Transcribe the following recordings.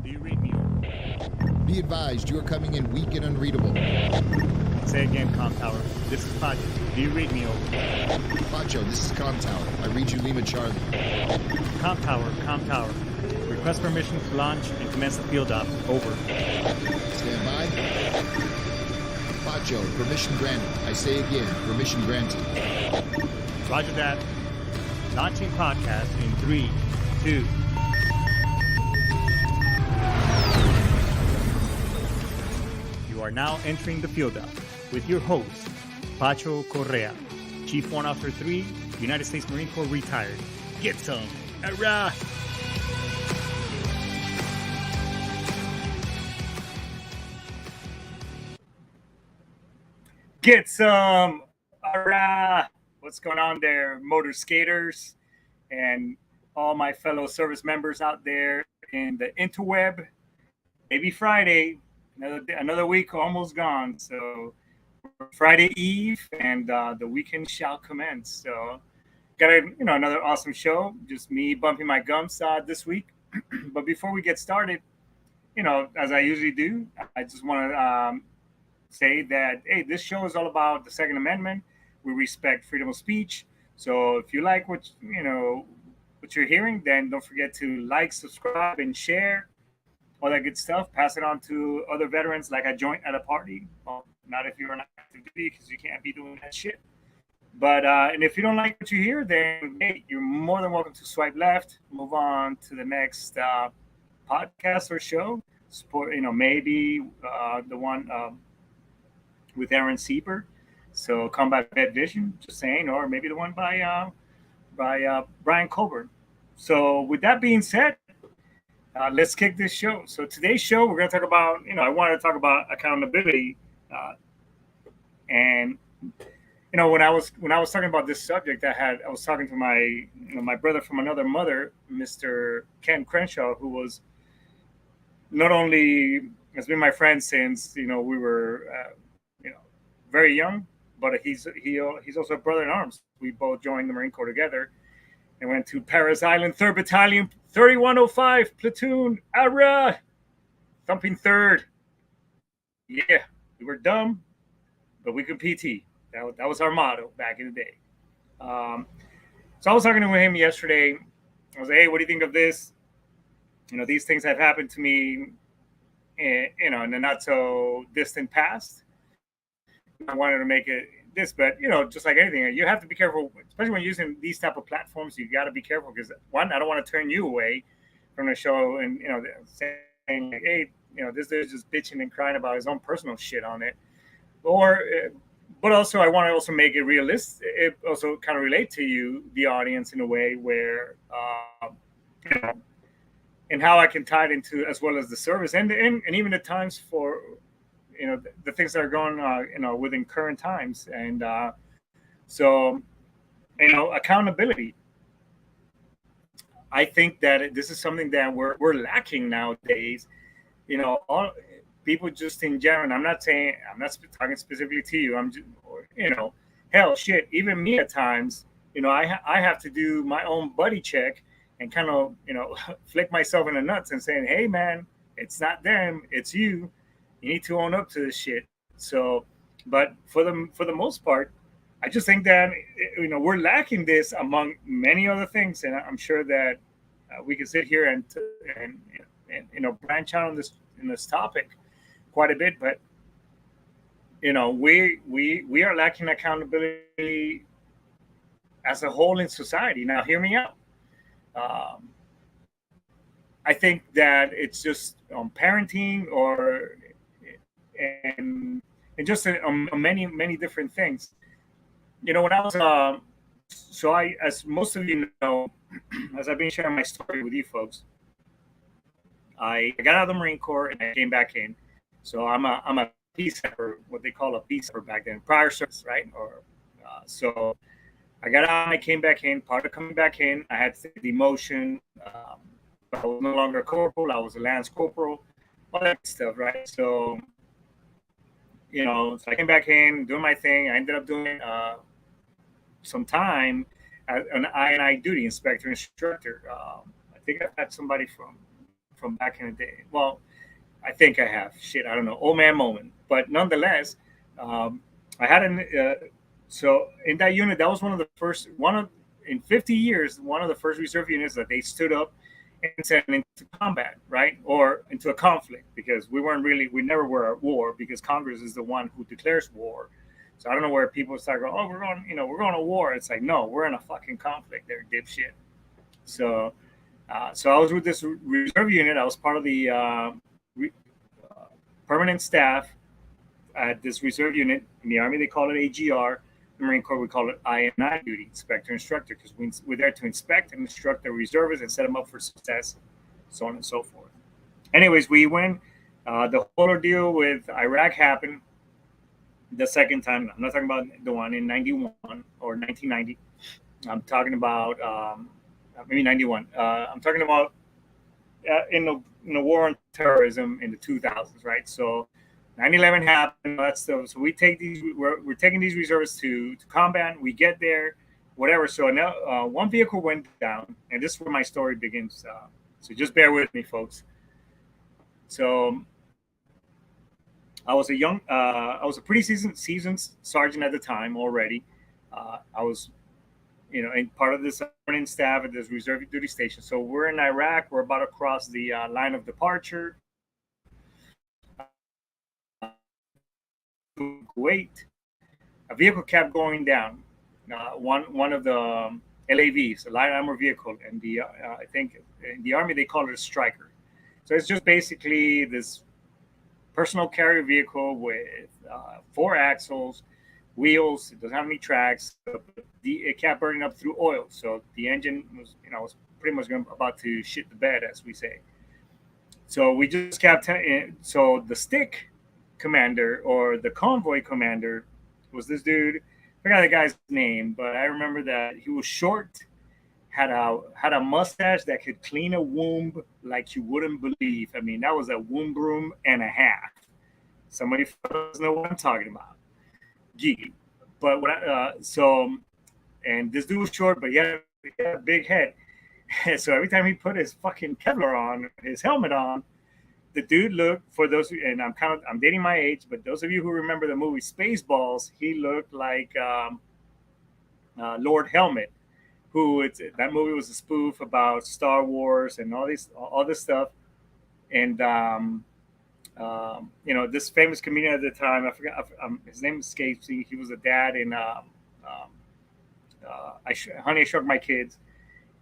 Do you read me over? Be advised, you are coming in weak and unreadable. Say again, Com Tower. This is Pacho. Do you read me over? Pacho, this is Com Tower. I read you Lima Charlie. Com Tower, Com Tower. Request permission to launch and commence the field op. Over. Stand by. Pacho, permission granted. I say again, permission granted. Roger that. Launching podcast in 3, 2. You are now entering the field op with your host, Pacho Correa, Chief Warrant Officer 3, United States Marine Corps retired. Get some. Hurrah! Get some. Hurrah! What's going on there, motor skaters and all my fellow service members out there in the interweb? Maybe Friday, another week almost gone. So Friday Eve, and the weekend shall commence. So got another awesome show. Just me bumping my gums this week. But before we get started, as I usually do, I just want to say that hey, this show is all about the Second Amendment. We respect freedom of speech. So if you like what you're hearing, then don't forget to like, subscribe, and share all that good stuff. Pass it on to other veterans like a joint at a party. Well, not if you're on active duty, because you can't be doing that shit. But and if you don't like what you hear, then hey, you're more than welcome to swipe left, move on to the next podcast or show. Support, maybe the one with Aaron Sieber. So Combat Vet Vision, just saying, or maybe the one by Brian Colburn. So with that being said, let's kick this show. So today's show, we're going to talk about, I wanted to talk about accountability, and when I was talking about this subject, I was talking to my my brother from another mother, Mr. Ken Crenshaw, who was not only has been my friend since we were very young, but he's also a brother in arms. We both joined the Marine Corps together and went to Paris Island, 3rd Battalion, 3105 Platoon, Ara, thumping 3rd. Yeah, we were dumb, but we could PT. That was our motto back in the day. So I was talking to him yesterday. I was like, hey, what do you think of this? These things have happened to me, in the not so distant past. I wanted to make it this, but just like anything, you have to be careful, especially when using these type of platforms. You got to be careful because one, I don't want to turn you away from the show and saying like, hey, this dude's just bitching and crying about his own personal shit on it, but also I want to also make it realistic. It also kind of relate to you, the audience, in a way where and how I can tie it into as well as the service and even the times for the things that are going on within current times. And so accountability, I think that this is something that we're lacking nowadays. All people just in general, and I'm not talking specifically to you. I'm just hell shit, even me at times, I have to do my own buddy check and kind of flick myself in the nuts and saying, hey man, it's not them, it's you. You need to own up to this shit. So, but for the most part, I just think that we're lacking this among many other things, and I'm sure that we can sit here and branch out on this topic quite a bit. But we are lacking accountability as a whole in society. Now, hear me out. I think that it's just parenting and just many different things. When I was as most of you know, as I've been sharing my story with you folks, I got out of the Marine Corps and I came back in. So I'm a peacekeeper, what they call a peacekeeper back then, prior service, right? So I got out, I came back in. Part of coming back in, I had to take demotion. I was no longer a corporal. I was a lance corporal, all that stuff, right? So so I came back in, doing my thing. I ended up doing some time as an I&I duty inspector instructor. I think I've had somebody from from back in the day. Well, I think I have. Shit, I don't know. Old man moment. But nonetheless, um, I had an so in that unit, that was one of the first one of in 50 years, one of the first reserve units that they stood up and sent into combat, right, or into a conflict, because we never were at war, because Congress is the one who declares war. So I don't know where people start going, oh, we're going to war. It's like, no, we're in a fucking conflict. They're dipshit. So, so I was with this reserve unit. I was part of the re- uh, permanent staff at this reserve unit. In the Army, they call it AGR. The Marine Corps, we call it INI duty, inspector instructor, because we're there to inspect and instruct the reservists and set them up for success, so on and so forth. Anyways, we went. The whole ordeal with Iraq happened the second time. I'm not talking about the one in 91 or 1990. I'm talking about maybe 91. I'm talking about in the war on terrorism in the 2000s, right? So 9/11 happened. That's so we take these. We're taking these reservists to combat. We get there, whatever. So now one vehicle went down, and this is where my story begins. So just bear with me, folks. So I was a pretty seasoned sergeant at the time already. I was, and part of this running staff at this reserve duty station. So we're in Iraq. We're about to cross the line of departure. Kuwait. A vehicle kept going down. One of the LAVs, a light armor vehicle, and I think in the Army they call it a striker. So it's just basically this personal carrier vehicle with 4 axles, wheels. It doesn't have any tracks. It kept burning up through oil, so the engine was pretty much about to shit the bed, as we say. So we just kept. So the stick commander or the convoy commander was this dude. I forgot the guy's name, but I remember that he was short, had a mustache that could clean a womb like you wouldn't believe. I mean, that was a womb broom and a half. Somebody doesn't know what I'm talking about. Geeky. But and this dude was short, but he had a big head. So every time he put his fucking Kevlar on, his helmet on, the dude looked, for those, and I'm dating my age, but those of you who remember the movie Spaceballs, he looked like Lord Helmet, that movie was a spoof about Star Wars and all this stuff. And this famous comedian at the time, I forgot, his name escapes me. He was a dad in Honey, I Shrunk My Kids.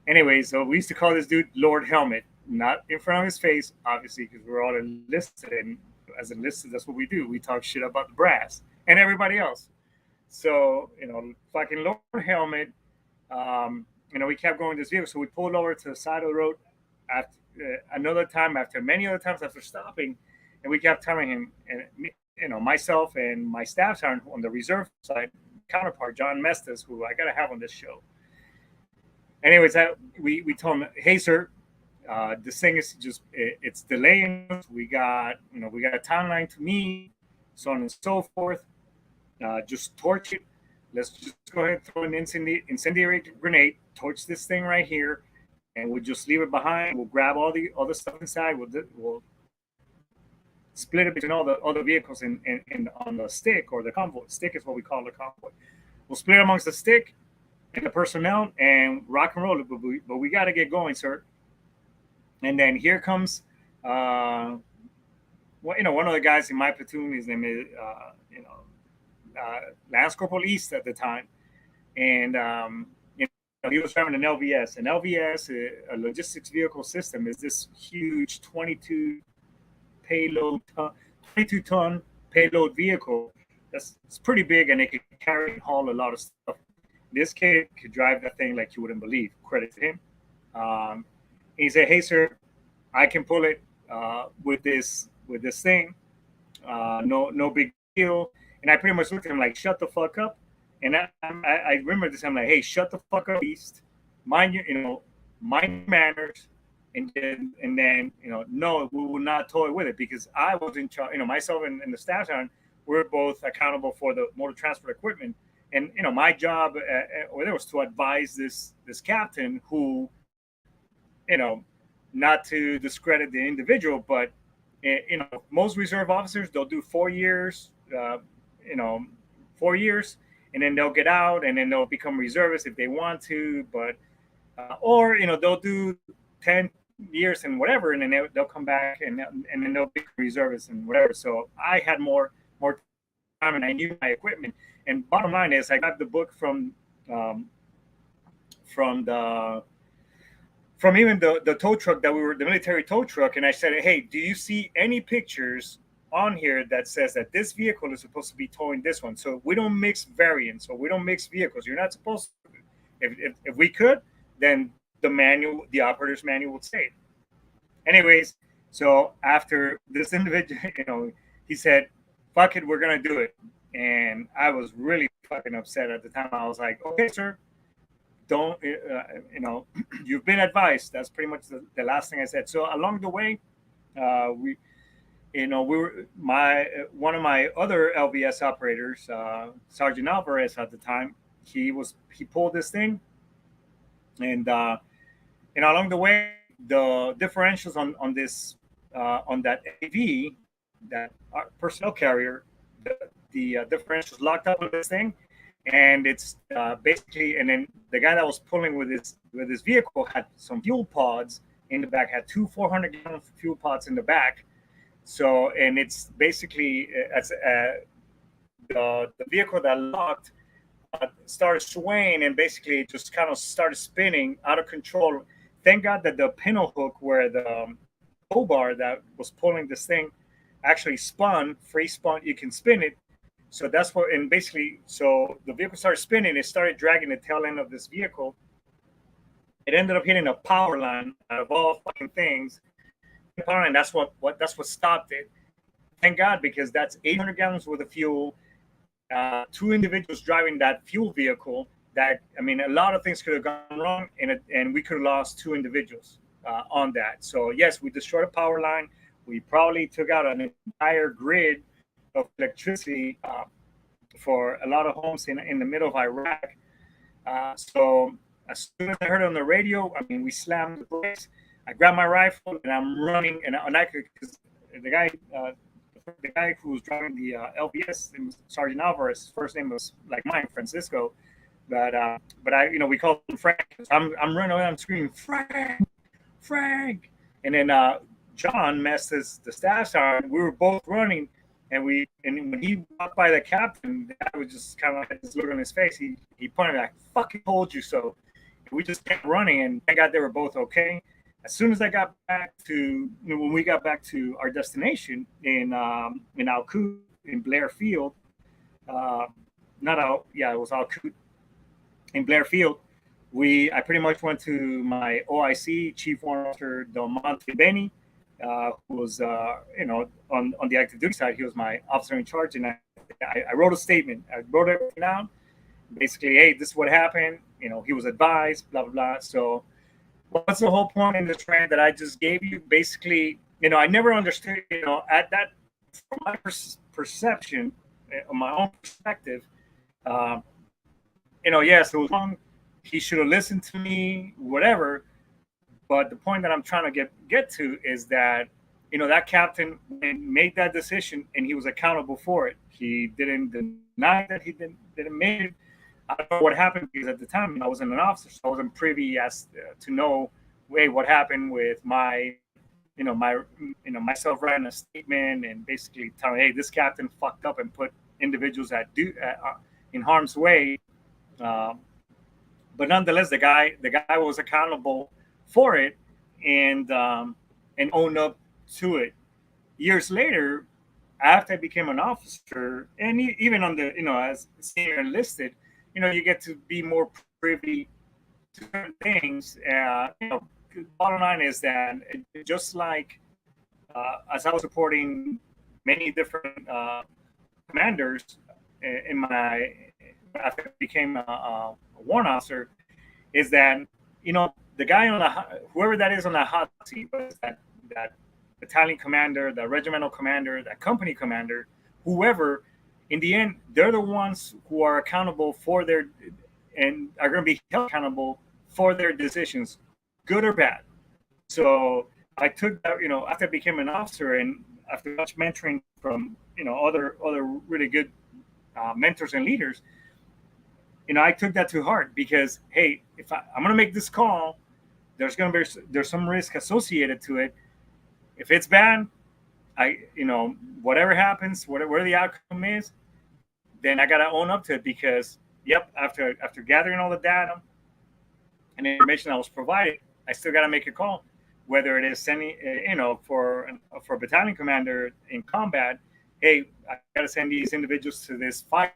Anyway, so we used to call this dude Lord Helmet, not in front of his face, obviously, because we're all enlisted, and as enlisted, that's what we do. We talk shit about the brass and everybody else. So, fucking Lord Helmet, we kept going this vehicle. So we pulled over to the side of the road after many other times after stopping, and we kept telling him, and myself and my staff sergeant on the reserve side counterpart, John Mestas, who I got to have on this show. Anyways, we told him, hey, sir, this thing is it's delaying. We got a timeline to meet, so on and so forth. Just torch it. Let's just go ahead and throw an incendiary grenade, torch this thing right here, and we'll just leave it behind. We'll grab all the other stuff inside. We'll split it between all the vehicles and on the stick or the convoy. Stick is what we call the convoy. We'll split amongst the stick and the personnel and rock and roll it. But we got to get going, sir. And then here comes, one of the guys in my platoon. His name is, Lance Corporal East at the time, and he was driving an LVS. An LVS, a logistics vehicle system, is this huge 22 ton payload vehicle. It's pretty big, and it can carry and haul a lot of stuff. This kid could drive that thing like you wouldn't believe. Credit to him. He said, "Hey, sir, I can pull it with this thing. No big deal." And I pretty much looked at him like, "Shut the fuck up." And I remember this. I'm like, "Hey, shut the fuck up, East. Mind your manners." And then no, we will not toy with it, because I was in charge. Myself and the staff sergeant, we're both accountable for the motor transport equipment. And my job over there was to advise this captain who, not to discredit the individual, but most reserve officers, they'll do 4 years, you know, 4 years, and then they'll get out, and then they'll become reservists if they want to, but or they'll do 10 years and whatever, and then they'll come back, and then they'll become reservists and whatever. So I had more time, and I knew my equipment. And bottom line is, I got the book um, from the from even the tow truck that we were, the military tow truck, and I said, hey, do you see any pictures on here that says that this vehicle is supposed to be towing this one? So we don't mix variants, or we don't mix vehicles. You're not supposed to. If we could, then the operator's manual would say it. Anyways, so after this individual, he said, fuck it, we're gonna do it. And I was really fucking upset at the time. I was like, okay, sir, don't you've been advised. That's pretty much the last thing I said. So along the way, we were one of my other LVS operators, Sergeant Alvarez at the time. He pulled this thing, and along the way, the differentials on this on that AV, that personnel carrier, the differentials locked up with this thing, and it's basically, and then the guy that was pulling with his vehicle had some fuel pods in the back, had two 400-gallon fuel pods in the back. So, and it's basically the vehicle that locked started swaying, and basically it just kind of started spinning out of control. Thank God that the pintle hook where the tow bar that was pulling this thing actually free spun. You can spin it. So that's what, and basically, so the vehicle started spinning. It started dragging the tail end of this vehicle. It ended up hitting a power line, out of all fucking things. Power line. That's what stopped it. Thank God, because that's 800 gallons worth of fuel. Two individuals driving that fuel vehicle. That, I mean, a lot of things could have gone wrong, and we could have lost two individuals on that. So yes, we destroyed a power line. We probably took out an entire grid of electricity for a lot of homes in the middle of Iraq. So as soon as I heard it on the radio, I mean, we slammed the brakes. I grabbed my rifle and I'm running, and I could, because the guy who was driving the LVS, Sergeant Alvarez, his first name was like mine, Francisco, but we called him Frank. I'm running away, I'm screaming, Frank, and then John messed the staff sergeant. We were both running, and when he walked by the captain, the guy was just kind of like this look on his face. He pointed like, "Fucking told you so." And we just kept running, and thank God they were both okay. As soon as I got back to, when we got back to our destination in Al Qud, in Blair Field, it was Al Qud in Blair Field. I pretty much went to my OIC, Chief Warrant Officer Del Monte Benny, who was, on the active duty side, he was my officer in charge, and I wrote a statement. I wrote everything down. Basically, hey, this is what happened. He was advised, blah, blah, blah. So what's the whole point in the trend that I just gave you? Basically, I never understood, at that, from my perception, my own perspective, yes, it was wrong. He should have listened to me, whatever. But the point that I'm trying to get to is that, that captain made that decision, and he was accountable for it. He didn't deny that he didn't make it. I don't know what happened, because at the time I wasn't an officer, so I wasn't privy as to know, what happened with my, myself writing a statement and basically telling, hey, this captain fucked up and put individuals in harm's way. But nonetheless, the guy was accountable for it, and owned up to it. Years later, after I became an officer, and even on the, as senior enlisted, you get to be more privy to certain things. Bottom line is that just like as I was supporting many different commanders after I became a warrant officer, is that the guy whoever that is on the hot seat, that battalion commander, the regimental commander, that company commander, whoever, in the end, they're the ones who are accountable and are going to be held accountable for their decisions, good or bad. So I took that, after I became an officer and after much mentoring from, other really good mentors and leaders, I took that to heart because, hey, if I'm going to make this call, there's some risk associated to it. If it's bad, whatever happens, whatever the outcome is, then I got to own up to it because, yep, after gathering all the data and information that was provided, I still got to make a call, whether it is sending, for a battalion commander in combat, hey, I got to send these individuals to this fight.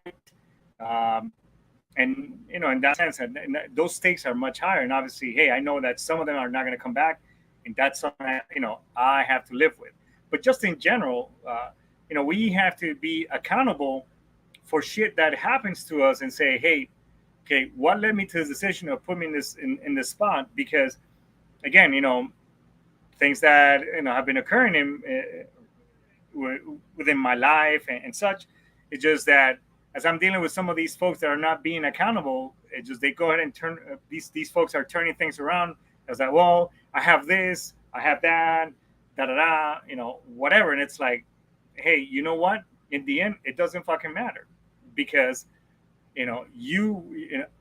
And, in that sense, and those stakes are much higher. And obviously, hey, I know that some of them are not going to come back. And that's something that, I have to live with. But just in general, we have to be accountable for shit that happens to us and say, hey, okay, what led me to this decision of putting me in this spot? Because, again, things that have been occurring within my life and such. It's just that as I'm dealing with some of these folks that are not being accountable, it just they go ahead and turn these folks are turning things around. I was like, well, I have this, I have that, da da da, whatever. And it's like, hey, you know what? In the end, it doesn't fucking matter because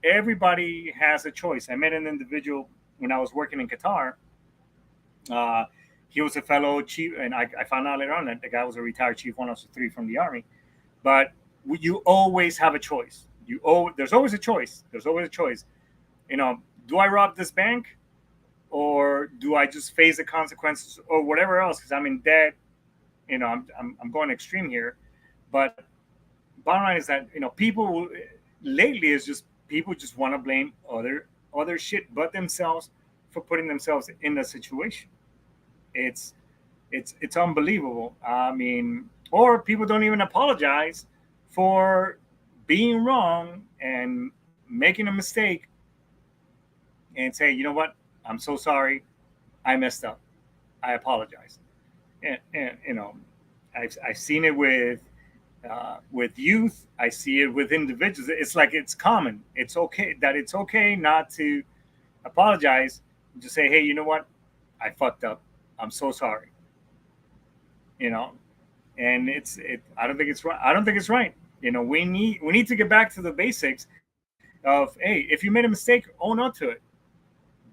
everybody has a choice. I met an individual when I was working in Qatar. He was a fellow chief, and I found out later on that the guy was a retired chief 103 from the Army. But you always have a choice. There's always a choice. There's always a choice. Do I rob this bank, or do I just face the consequences, or whatever else? Because I'm in debt. I'm going extreme here, but bottom line is that people lately is just people just want to blame other shit but themselves for putting themselves in the situation. It's unbelievable. I mean, or people don't even apologize for being wrong and making a mistake and say, you know what, I'm so sorry, I messed up, I apologize. And I've seen it with youth. I see it with individuals. It's like it's common. It's okay not to apologize. Just say, hey, you know what, I fucked up. I'm so sorry. And I don't think it's right. I don't think it's right. We need to get back to the basics of, hey, if you made a mistake, own up to it.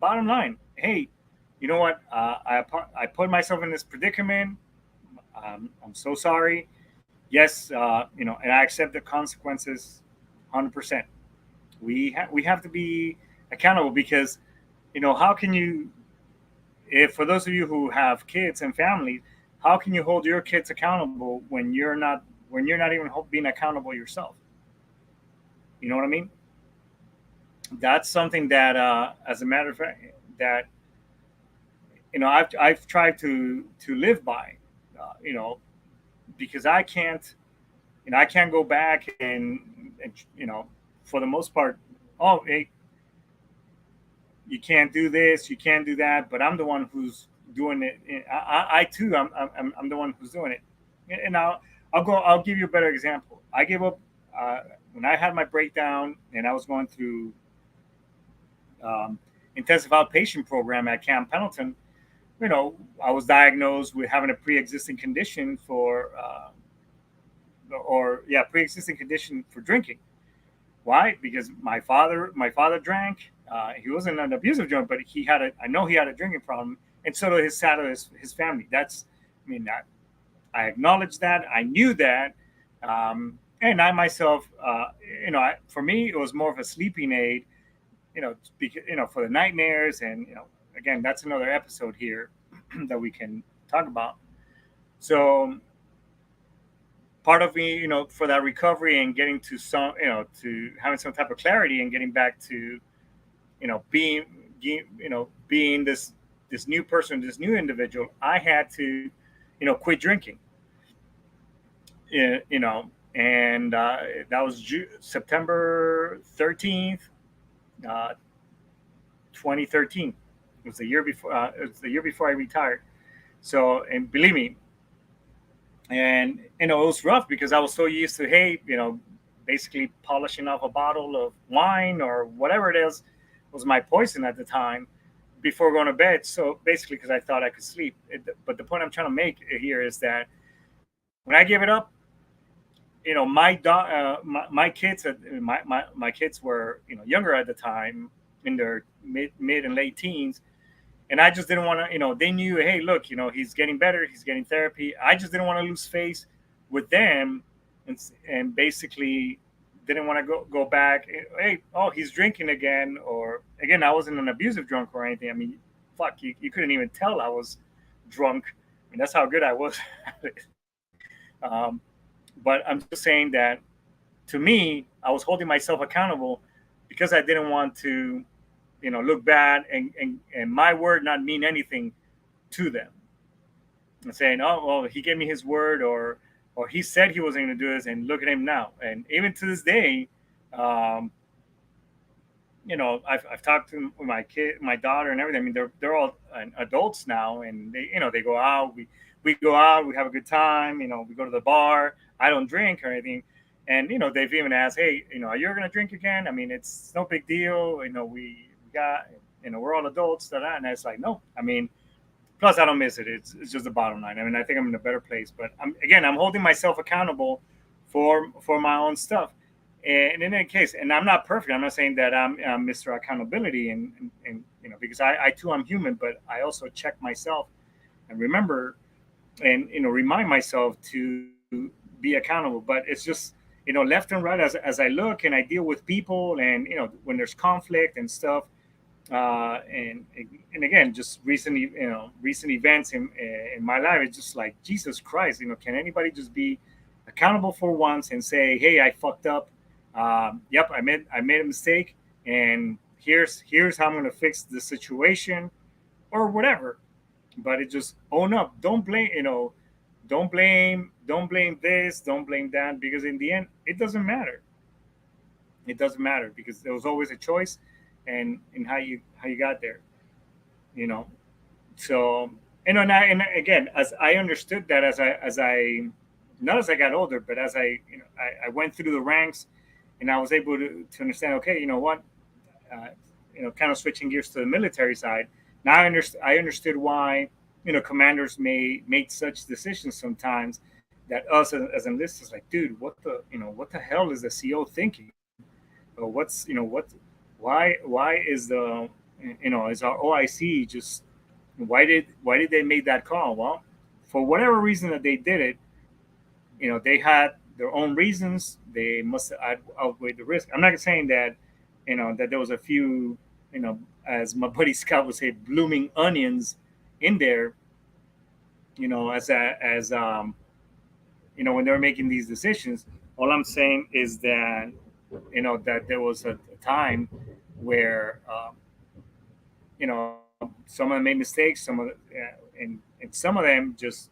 Bottom line, hey, you know what? I put myself in this predicament. I'm so sorry. Yes, and I accept the consequences 100%. We have to be accountable because, how can you, if for those of you who have kids and families, how can you hold your kids accountable when you're not even being accountable yourself? You know what I mean? That's something that, as a matter of fact, that I've tried to live by, because I can't go back and for the most part, oh, hey, you can't do this, you can't do that, but I'm the one who's doing it. I too, I'm the one who's doing it. And I'll give you a better example. I gave up when I had my breakdown and I was going through intensive outpatient program at Camp Pendleton. I was diagnosed with having a pre-existing condition pre-existing condition for drinking. Why? Because my father drank. He wasn't an abusive drunk, but I know he had a drinking problem, and so did his family. I acknowledged that. I knew that, and I myself, for me, it was more of a sleeping aid, for the nightmares, and again, that's another episode here that we can talk about. So part of me, for that recovery and getting to to having some type of clarity and getting back to, being this new person, this new individual, I had to, quit drinking. And that was September 13th, 2013. It was the year before. It was the year before I retired. So, and believe me, and it was rough because I was so used to, hey, basically polishing off a bottle of wine or whatever it is was my poison at the time. before going to bed. So basically, because I thought I could sleep. But the point I'm trying to make here is that when I give it up, my kids, my kids were younger at the time, in their mid and late teens, and I just didn't want to. They knew, hey, look, he's getting better, he's getting therapy. I just didn't want to lose face with them, and basically didn't want to go back. Hey, oh, he's drinking again, or again, I wasn't an abusive drunk or anything. I mean, fuck, you couldn't even tell I was drunk. I mean, that's how good I was. um, but I'm just saying that to me, I was holding myself accountable because I didn't want to, look bad and my word not mean anything to them. And saying, oh, well, he gave me his word, or he said he wasn't going to do this, and look at him now. And even to this day, um, I've talked to my kid, my daughter, and everything. I mean, they're all adults now, and they go out. We go out. We have a good time. We go to the bar. I don't drink or anything, and they've even asked, hey, are you gonna drink again? I mean, it's no big deal. We got, we're all adults. And it's like, no. I mean, plus I don't miss it. It's just the bottom line. I mean, I think I'm in a better place, but I'm holding myself accountable for my own stuff. And in any case, and I'm not perfect. I'm not saying that I'm Mr. Accountability, and because I too am human, but I also check myself and remember and remind myself to be accountable. But it's just left and right as I look and I deal with people, and when there's conflict and stuff, and again, just recent events in my life. It's just like, Jesus Christ, can anybody just be accountable for once and say, hey, I fucked up. Yep, I made a mistake, and here's how I'm going to fix the situation, or whatever. But it just own up. Don't blame. Don't blame this. Don't blame that, because in the end, it doesn't matter. It doesn't matter because there was always a choice, and in how you got there. You know. So and again, as I understood that, as I not as I got older, but as I went through the ranks, and I was able to understand. Okay, you know what? Uh, kind of switching gears to the military side. Now I understood why commanders may make such decisions sometimes, that us as enlisted, like, dude, what the hell is the CO thinking? Or why is the is our OIC just, why did they make that call? Well, for whatever reason that they did it, they had their own reasons. They must have outweighed the risk. I'm not saying that that there was a few, as my buddy Scott would say, blooming onions in there, when they were making these decisions. All I'm saying is that that there was a time where some of them made mistakes, and some of them just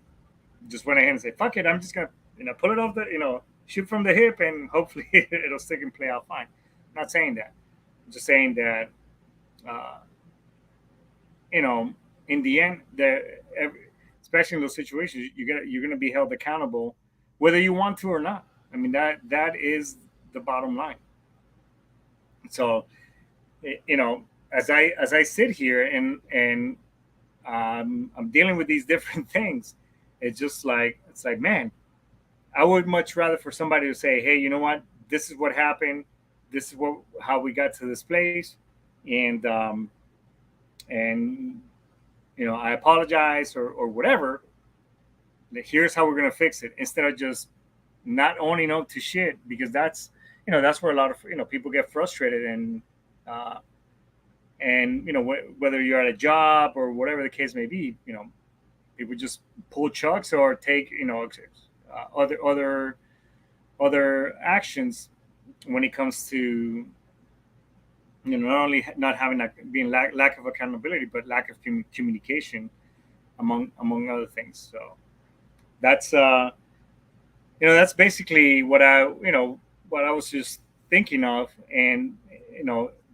went ahead and said, fuck it, I'm just gonna pull it off the, shoot from the hip, and hopefully it'll stick and play out fine. I'm not saying that. I'm just saying that uh, in the end, especially in those situations, you're gonna be held accountable, whether you want to or not. I mean, that is the bottom line. So, as I sit here, and I'm dealing with these different things, it's like, man, I would much rather for somebody to say, hey, you know what, this is what happened, this is how we got to this place, and I apologize, or whatever. Here's how we're gonna fix it, instead of just not owning up to shit, because that's where a lot of people get frustrated, uh, and whether you're at a job or whatever the case may be, people just pull chucks or take other actions when it comes to not only not having that, being lack of accountability, but lack of communication, among other things. So that's that's basically what I was just thinking of. And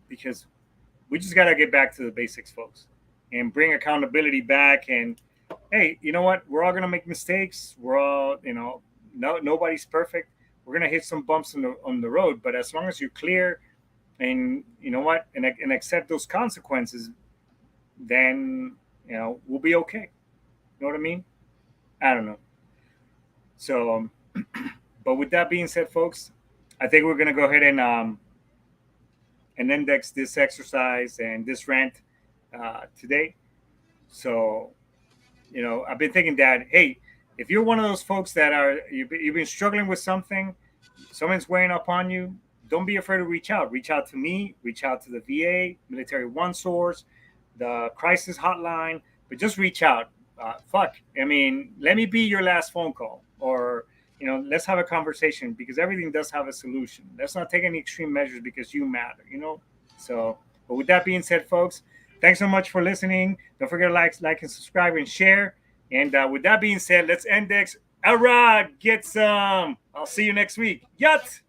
because we just got to get back to the basics, folks, and bring accountability back. And hey, you know what, we're all going to make mistakes. We're all, nobody's perfect. We're going to hit some bumps on the road, but as long as you're clear, and you know what, and accept those consequences, then we'll be okay. You know what I mean? I don't know. So, but with that being said, folks, I think we're gonna go ahead and index this exercise and this rant today. So, I've been thinking that, hey, if you're one of those folks that you've been struggling with something, someone's weighing upon you, don't be afraid to reach out. Reach out to me, reach out to the VA, Military One Source, the crisis hotline, but just reach out. Fuck. I mean, let me be your last phone call, or let's have a conversation, because everything does have a solution. Let's not take any extreme measures because you matter. So, but with that being said, folks, thanks so much for listening. Don't forget to like, and subscribe, and share. And with that being said, let's index. All right, get some. I'll see you next week. Yut!